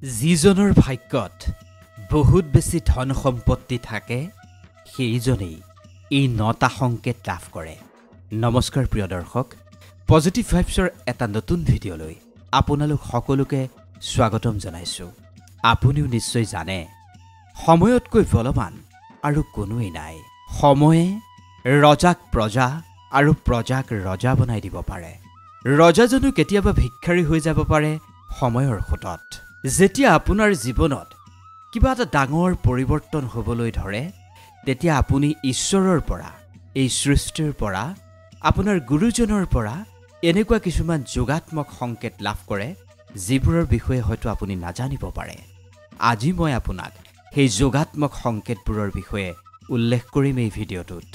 যিজনৰ ভাগ্যত বহুত বেছি ধন সম্পত্তি থাকে সেইজনেই এই 9টা সংকেত লাভ কৰে। নমস্কাৰ প্ৰিয় দৰ্শক, পজিটিভ ভাইবছৰ এটা নতুন ভিডিঅ'লৈ আপোনালোক সকলোকে স্বাগতম জনাইছোঁ। আপুনিও নিশ্চয় জানে সময়তকৈ বলৱান আৰু কোনোৱেই নাই। সময়ে ৰজাক প্ৰজা আৰু প্ৰজাক ৰজা বনাই দিব পাৰে। ৰজাজনো কেতিয়াবা ভিক্ষাৰী হৈ যাব পাৰে সময়ৰ সোঁতত। যেতিয়া আপোনাৰ জীৱনত কিবা এটা ডাঙৰ পৰিৱৰ্তন হ'বলৈ ধৰে তেতিয়া আপুনি ঈশ্বৰৰ পৰা, এই সৃষ্টিৰ পৰা, আপোনাৰ গুৰুজনৰ পৰা এনেকুৱা কিছুমান যোগাত্মক সংকেত লাভ কৰে যিবোৰৰ বিষয়ে হয়তো আপুনি নাজানিব পাৰে। আজি মই আপোনাক সেই যোগাত্মক সংকেতবোৰৰ বিষয়ে উল্লেখ কৰিম এই ভিডিঅ'টোত।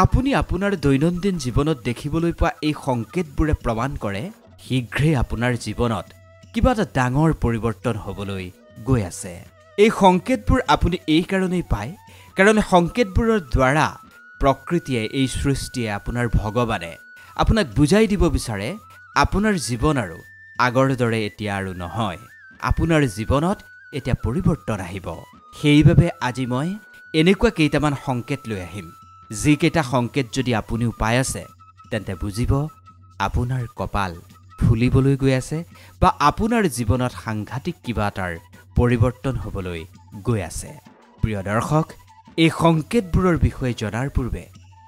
আপুনি আপোনাৰ দৈনন্দিন জীৱনত দেখিবলৈ পোৱা এই সংকেতবোৰে প্ৰমাণ কৰে শীঘ্ৰেই আপোনাৰ জীৱনত কিবা এটা ডাঙৰ পৰিৱৰ্তন হ'বলৈ গৈ আছে। এই সংকেতবোৰ আপুনি এই কাৰণেই পায় কাৰণ সংকেতবোৰৰ দ্বাৰা প্ৰকৃতিয়ে, এই সৃষ্টিয়ে, আপোনাৰ ভগৱানে আপোনাক বুজাই দিব বিচাৰে আপোনাৰ জীৱন আৰু আগৰ দৰে এতিয়া আৰু নহয়। আপোনাৰ জীৱনত এতিয়া পৰিৱৰ্তন আহিব। সেইবাবে আজি মই এনেকুৱা কেইটামান সংকেত লৈ আহিম, যিকেইটা সংকেত যদি আপুনিও পাই আছে তেন্তে বুজিব আপোনাৰ কপাল ফুলিবলৈ গৈ আছে বা আপোনাৰ জীৱনত সাংঘাতিক কিবা এটাৰ পৰিৱৰ্তন হ'বলৈ গৈ আছে। প্ৰিয় দৰ্শক, এই সংকেতবোৰৰ বিষয়ে জনাৰ পূৰ্বে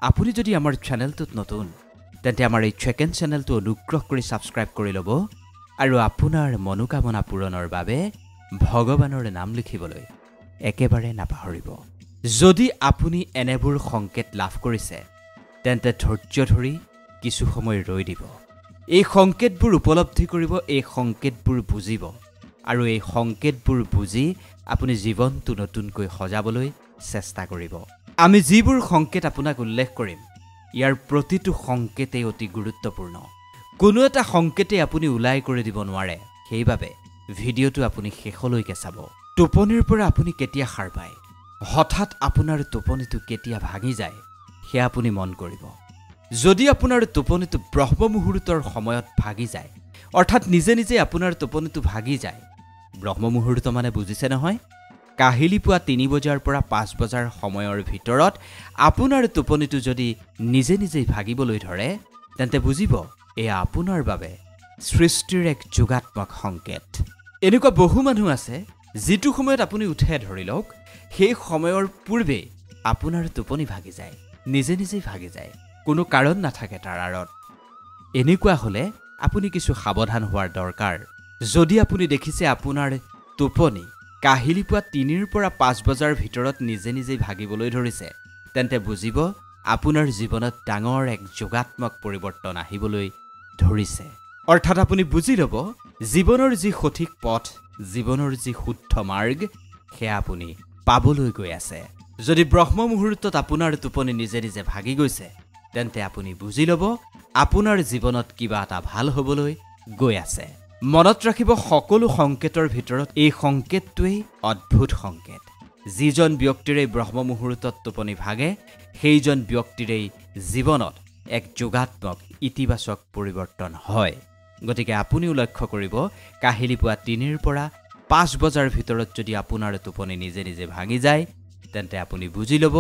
আপুনি যদি আমাৰ চেনেলটোত নতুন তেন্তে আমাৰ এই ছেকেণ্ড চেনেলটো অনুগ্ৰহ কৰি ছাবস্ক্ৰাইব কৰি ল'ব আৰু আপোনাৰ মনোকামনা পূৰণৰ বাবে ভগৱানৰ নাম লিখিবলৈ একেবাৰে নাপাহৰিব। যদি আপুনি এনেবোৰ সংকেত লাভ কৰিছে তেন্তে ধৈৰ্য ধৰি কিছু সময় ৰৈ দিব। এই সংকেতবোৰ উপলব্ধি কৰিব, এই সংকেতবোৰ বুজিব আৰু এই সংকেতবোৰ বুজি আপুনি জীৱনটো নতুনকৈ সজাবলৈ চেষ্টা কৰিব। আমি যিবোৰ সংকেত আপোনাক উল্লেখ কৰিম ইয়াৰ প্ৰতিটো সংকেতেই অতি গুৰুত্বপূৰ্ণ। কোনো এটা সংকেতেই আপুনি ওলাই কৰি দিব নোৱাৰে। সেইবাবে ভিডিঅ'টো আপুনি শেষলৈকে চাব। টোপনিৰ পৰা আপুনি কেতিয়া সাৰ পায়, হঠাৎ আপোনাৰ টোপনিটো কেতিয়া ভাঙি যায় সেয়া আপুনি মন কৰিব। যদি আপোনাৰ টোপনিটো ব্ৰহ্ম মুহূৰ্তৰ সময়ত ভাগি যায়, অৰ্থাৎ নিজে নিজে আপোনাৰ টোপনিটো ভাগি যায়, ব্ৰহ্ম মুহূৰ্ত মানে বুজিছে নহয়, কাহিলি পুৱা 3 বজাৰ পৰা 5 বজাৰ সময়ৰ ভিতৰত আপোনাৰ টোপনিটো যদি নিজে নিজেই ভাগিবলৈ ধৰে তেন্তে বুজিব এয়া আপোনাৰ বাবে সৃষ্টিৰ এক যোগাত্মক সংকেত। এনেকুৱা বহু মানুহ আছে যিটো সময়ত আপুনি উঠে, ধৰি লওক সেই সময়ৰ পূৰ্বেই আপোনাৰ টোপনি ভাগি যায়, নিজে নিজেই ভাগি যায়, কোনো কাৰণ নাথাকে তাৰ আঁৰত। এনেকুৱা হ'লে আপুনি কিছু সাৱধান হোৱাৰ দৰকাৰ। যদি আপুনি দেখিছে আপোনাৰ টোপনি কাহিলি পুৱা 3 পৰা 5 বজাৰ ভিতৰত নিজে নিজেই ভাগিবলৈ ধৰিছে তেন্তে বুজিব আপোনাৰ জীৱনত ডাঙৰ এক যোগাত্মক পৰিৱৰ্তন আহিবলৈ ধৰিছে। অৰ্থাৎ আপুনি বুজি ল'ব জীৱনৰ যি সঠিক পথ, জীৱনৰ যি শুদ্ধ মাৰ্গ সেয়া আপুনি পাবলৈ গৈ আছে। যদি ব্ৰহ্ম মুহূৰ্তত আপোনাৰ টোপনি নিজে নিজে ভাগি গৈছে তেন্তে আপুনি বুজি ল'ব আপোনাৰ জীৱনত কিবা এটা ভাল হ'বলৈ গৈ আছে। মনত ৰাখিব, সকলো সংকেতৰ ভিতৰত এই সংকেতটোৱেই অদ্ভুত সংকেত। যিজন ব্যক্তিৰে ব্ৰহ্ম মুহূৰ্তত টোপনি ভাগে সেইজন ব্যক্তিৰেই জীৱনত এক যোগাত্মক ইতিবাচক পৰিৱৰ্তন হয়। গতিকে আপুনিও লক্ষ্য কৰিব, কাহিলি পুৱা 3 পৰা 5 বজাৰ ভিতৰত যদি আপোনাৰ টোপনি নিজে নিজে ভাঙি যায় তেন্তে আপুনি বুজি ল'ব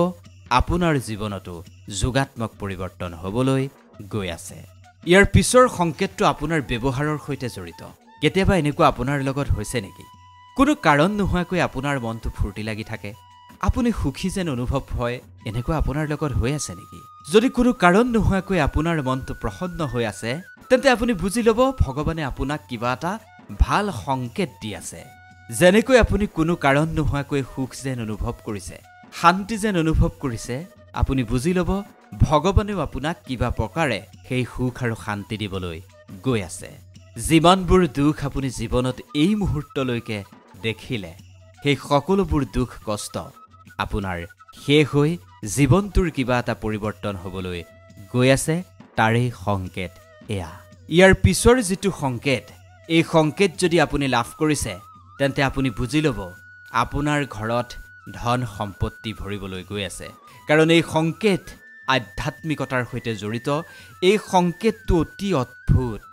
আপোনাৰ জীৱনতো যোগাত্মক পৰিৱৰ্তন হ'বলৈ গৈ আছে। ইয়াৰ পিছৰ সংকেতটো আপোনাৰ ব্যৱহাৰৰ সৈতে জড়িত। কেতিয়াবা এনেকুৱা আপোনাৰ লগত হৈছে নেকি? কোনো কাৰণ নোহোৱাকৈ আপোনাৰ মনটো ফূৰ্তি লাগি থাকে, আপুনি সুখী যেন অনুভৱ হয়, এনেকুৱা আপোনাৰ লগত হৈ আছে নেকি? যদি কোনো কাৰণ নোহোৱাকৈ আপোনাৰ মনটো প্ৰসন্ন হৈ আছে তেন্তে আপুনি বুজি ল'ব ভগৱানে আপোনাক কিবা এটা ভাল সংকেত দি আছে। যেনেকৈ আপুনি কোনো কাৰণ নোহোৱাকৈ সুখ যেন অনুভৱ কৰিছে, শান্তি যেন অনুভৱ কৰিছে, আপুনি বুজি ল'ব ভগৱানেও আপোনাক কিবা প্ৰকাৰে সেই সুখ আৰু শান্তি দিবলৈ গৈ আছে। যিমানবোৰ দুখ আপুনি জীৱনত এই মুহূৰ্তলৈকে দেখিলে সেই সকলোবোৰ দুখ কষ্ট আপোনাৰ শেষ হৈ জীৱনটোৰ কিবা এটা পৰিৱৰ্তন হ'বলৈ গৈ আছে, তাৰেই সংকেত এয়া। ইয়াৰ পিছৰ যিটো সংকেত, এই সংকেত যদি আপুনি লাভ কৰিছে তেন্তে আপুনি বুজি ল'ব আপোনাৰ ঘৰত ধন সম্পত্তি ভৰিবলৈ গৈ আছে। কাৰণ এই সংকেত আধ্যাত্মিকতাৰ সৈতে জড়িত। এই সংকেতটো অতি অদ্ভুত।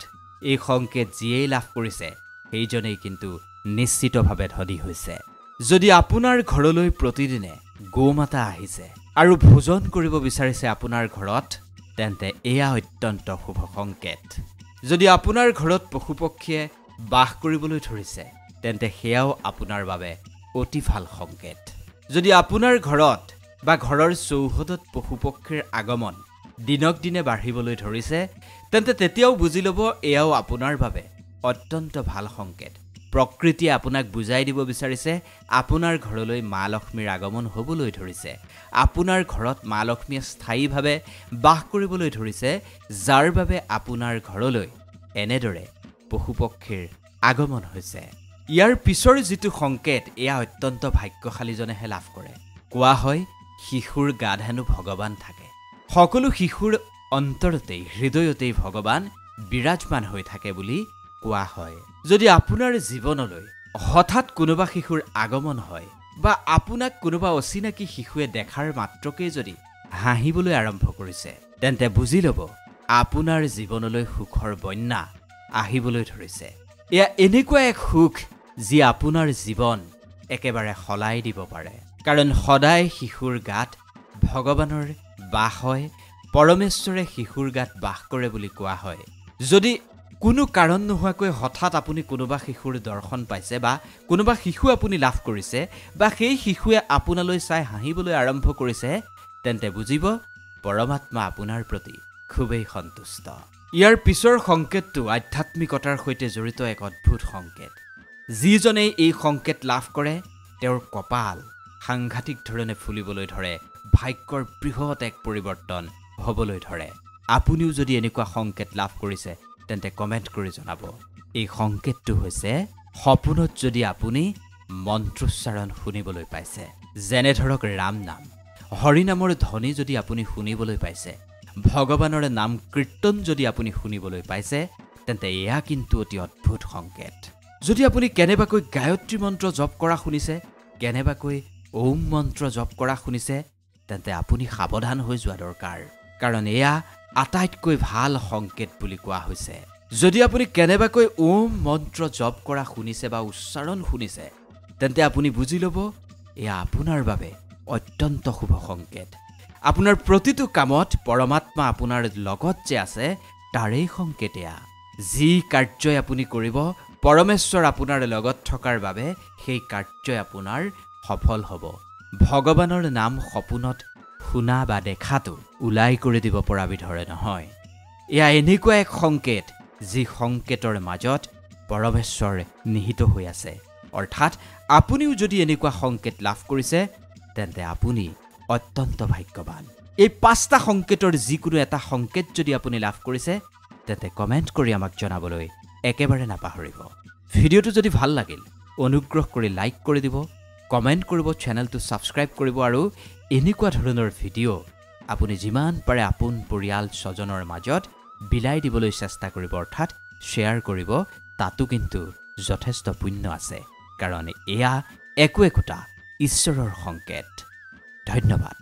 এই সংকেত যিয়েই লাভ কৰিছে সেইজনেই কিন্তু নিশ্চিতভাৱে ধনী হৈছে। যদি আপোনাৰ ঘৰলৈ প্ৰতিদিনে গোমাতা আহিছে আৰু ভোজন কৰিব বিচাৰিছে আপোনাৰ ঘৰত, তেন্তে এয়া অত্যন্ত শুভ সংকেত। যদি আপোনাৰ ঘৰত পশুপক্ষীয়ে বাস কৰিবলৈ ধৰিছে, তেন্তে সেয়াও আপোনাৰ বাবে অতি ভাল সংকেত। যদি আপোনাৰ ঘৰত বা ঘৰৰ চৌহদত পশুপক্ষীৰ আগমন দিনক দিনে বাঢ়িবলৈ ধৰিছে, তেন্তে তেতিয়াও বুজি ল'ব এয়াও আপোনাৰ বাবে অত্যন্ত ভাল সংকেত। প্ৰকৃতিয়ে আপোনাক বুজাই দিব বিচাৰিছে আপোনাৰ ঘৰলৈ মা লক্ষ্মীৰ আগমন হ'বলৈ ধৰিছে। আপোনাৰ ঘৰত মা লক্ষ্মীয়ে স্থায়ীভাৱে বাস কৰিবলৈ ধৰিছে, যাৰ বাবে আপোনাৰ ঘৰলৈ এনেদৰে পশুপক্ষীৰ আগমন হৈছে। ইয়াৰ পিছৰ যিটো সংকেত, এয়া অত্যন্ত ভাগ্যশালীজনেহে লাভ কৰে। কোৱা হয় শিশুৰ গাত হেনো ভগৱান থাকে। সকলো শিশুৰ অন্তৰতেই হৃদয়তেই ভগৱান বিৰাজমান হৈ থাকে বুলি কোৱা হয়। যদি আপোনাৰ জীৱনলৈ হঠাৎ কোনোবা শিশুৰ আগমন হয় বা আপোনাক কোনোবা অচিনাকি শিশুৱে দেখাৰ মাত্ৰকেই যদি হাঁহিবলৈ আৰম্ভ কৰিছে, তেন্তে বুজি ল'ব আপোনাৰ জীৱনলৈ সুখৰ বন্যা আহিবলৈ ধৰিছে। এয়া এনেকুৱা এক সুখ যি আপোনাৰ জীৱন একেবাৰে সলাই দিব পাৰে। কাৰণ সদায় শিশুৰ গাত ভগৱানৰ বাস হয়, পৰমেশ্বৰে শিশুৰ গাত বাস কৰে বুলি কোৱা হয়। যদি কোনো কাৰণ নোহোৱাকৈ হঠাৎ আপুনি কোনোবা শিশুৰ দৰ্শন পাইছে বা কোনোবা শিশু আপুনি লাভ কৰিছে বা সেই শিশুৱে আপোনালৈ চাই হাঁহিবলৈ আৰম্ভ কৰিছে, তেন্তে বুজিব পৰমাত্মা আপোনাৰ প্ৰতি খুবেই সন্তুষ্ট। ইয়াৰ পিছৰ সংকেতটো আধ্যাত্মিকতাৰ সৈতে জড়িত এক অদ্ভুত সংকেত। যিজনেই এই সংকেত লাভ কৰে, তেওঁৰ কপাল সাংঘাতিক ধৰণে ফুলিবলৈ ধৰে, ভাগ্যৰ বৃহৎ এক পৰিৱৰ্তন হ'বলৈ ধৰে। আপুনিও যদি এনেকুৱা সংকেত লাভ কৰিছে, তেন্তে কমেণ্ট কৰি জনাব। এই সংকেতটো হৈছে সপোনত যদি আপুনি মন্ত্ৰোচ্চাৰণ শুনিবলৈ পাইছে, যেনে ধৰক ৰাম নাম, হৰিনামৰ ধ্বনি যদি আপুনি শুনিবলৈ পাইছে, ভগৱানৰ নাম কীৰ্তন যদি আপুনি শুনিবলৈ পাইছে, তেন্তে এয়া কিন্তু অতি অদ্ভুত সংকেত। যদি আপুনি কেনেবাকৈ গায়ত্ৰী মন্ত্ৰ জপ কৰা শুনিছে, কেনেবাকৈ ওম মন্ত্ৰ জপ কৰা শুনিছে, তেন্তে আপুনি সাৱধান হৈ যোৱা দৰকাৰ। কাৰণ এয়া আটাইতকৈ ভাল সংকেত বুলি কোৱা হৈছে। যদি আপুনি কেনেবাকৈ ওম মন্ত্ৰ জপ কৰা শুনিছে বা উচ্চাৰণ শুনিছে, তেন্তে আপুনি বুজি ল'ব এয়া আপোনাৰ বাবে অত্যন্ত শুভ সংকেত। আপোনাৰ প্ৰতিটো কামত পৰমাত্মা আপোনাৰ লগত যে আছে, তাৰেই সংকেত এয়া। যি কাৰ্যই আপুনি কৰিব, পৰমেশ্বৰ আপোনাৰ লগত থকাৰ বাবে সেই কাৰ্যই আপোনাৰ সফল হ'ব। ভগৱানৰ নাম সপোনত শুনা বা দেখাটো ওলাই কৰি দিব পৰা বিধৰে নহয়। এয়া এনেকুৱা এক সংকেত, যি সংকেতৰ মাজত পৰমেশ্বৰ নিহিত হৈ আছে। অৰ্থাৎ আপুনিও যদি এনেকুৱা সংকেত লাভ কৰিছে, তেন্তে আপুনি অত্যন্ত ভাগ্যৱান। এই 5টা সংকেতৰ যিকোনো এটা সংকেত যদি আপুনি লাভ কৰিছে, তেন্তে কমেণ্ট কৰি আমাক জনাবলৈ একেবাৰে নাপাহৰিব। ভিডিঅ'টো যদি ভাল লাগিল, অনুগ্ৰহ কৰি লাইক কৰি দিব, কমেণ্ট কৰিব, চেনেলটো ছাবস্ক্ৰাইব কৰিব আৰু এনেকুৱা ধৰণৰ ভিডিঅ' আপুনি যিমান পাৰে আপোন পৰিয়াল স্বজনৰ মাজত বিলাই দিবলৈ চেষ্টা কৰিব, অৰ্থাৎ শ্বেয়াৰ কৰিব। তাতো কিন্তু যথেষ্ট পুণ্য আছে, কাৰণ এয়া একো একোটা ঈশ্বৰৰ সংকেত। ধন্যবাদ।